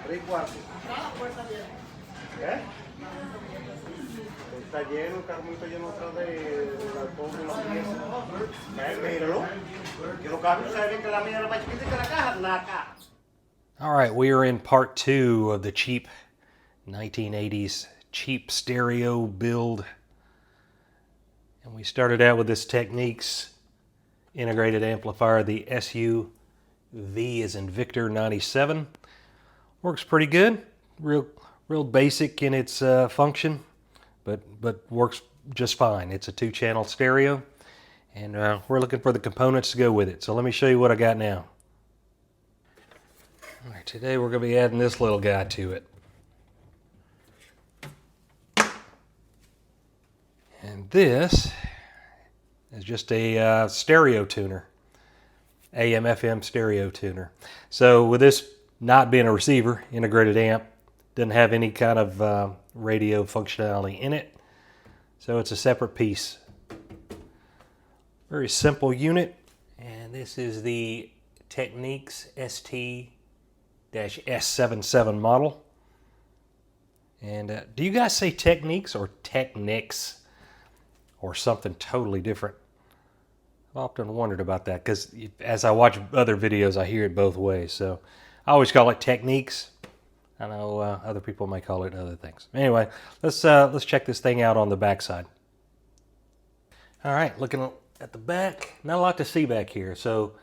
3 cuartos. ¿Eh? Está lleno, el carrito lleno atrás de la pieza. Míralo. Que los carros saben que la mía era más chiquita que la caja. All right, we are in part 2 of the cheap 1980s cheap stereo build. And we started out with this Technics integrated amplifier, the SUV as in Victor 97. Works pretty good, real basic in its function, but works just fine. It's a 2-channel stereo, and we're looking for the components to go with it. So let me show you what I got now. All right, today we're going to be adding this little guy to it. And this is just a stereo tuner, AM/FM stereo tuner. So with this not being a receiver, integrated amp, doesn't have any kind of radio functionality in it. So it's a separate piece. Very simple unit. And this is the Technics ST-S77 model. And do you guys say Techniques or Technics? Or something totally different? I've often wondered about that because as I watch other videos, I hear it both ways. So I always call it Techniques. I know other people may call it other things. Anyway, let's check this thing out on the back side. All right, looking at the back, not a lot to see back here. So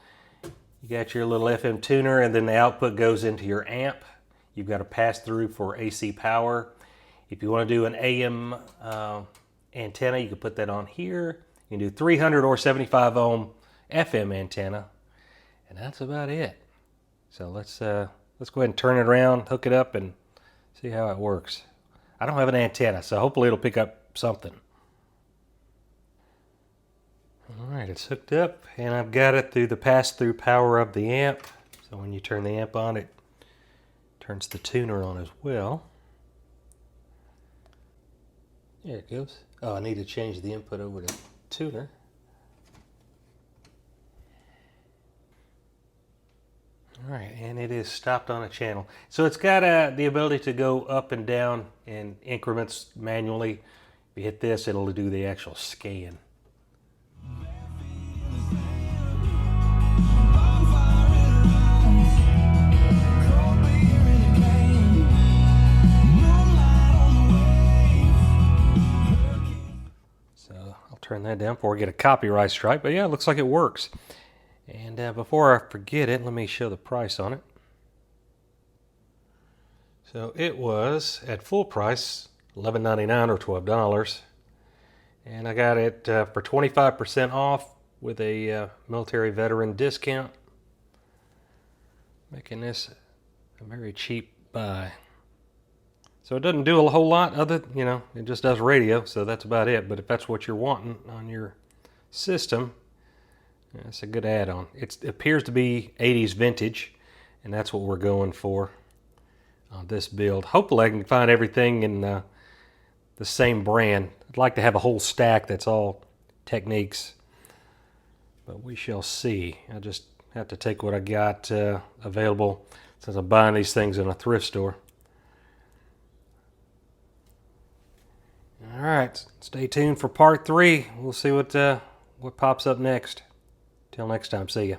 you got your little FM tuner, and then the output goes into your amp. You've got a pass-through for AC power. If you want to do an AM antenna, you can put that on here. You can do 300 or 75 ohm FM antenna, and that's about it. So let's go ahead and turn it around, hook it up, and see how it works. I don't have an antenna, so hopefully it'll pick up something. All right, it's hooked up, and I've got it through the pass-through power of the amp. So when you turn the amp on, it turns the tuner on as well. There it goes. Oh, I need to change the input over to tuner. All right, and it is stopped on a channel. So it's got the ability to go up and down in increments manually. If you hit this, it'll do the actual scan. Turn that down before I get a copyright strike, but yeah, it looks like it works. And before I forget it, let me show the price on it. So it was at full price $11.99 or $12, and I got it for 25% off with a military veteran discount, making this a very cheap buy. So it doesn't do a whole lot other, it just does radio, so that's about it. But if that's what you're wanting on your system, it's a good add-on. It appears to be 80s vintage, and that's what we're going for on this build. Hopefully I can find everything in the same brand. I'd like to have a whole stack that's all Techniques, but we shall see. I just have to take what I got available since I'm buying these things in a thrift store. All right, stay tuned for part 3. We'll see what pops up next. Till next time, see ya.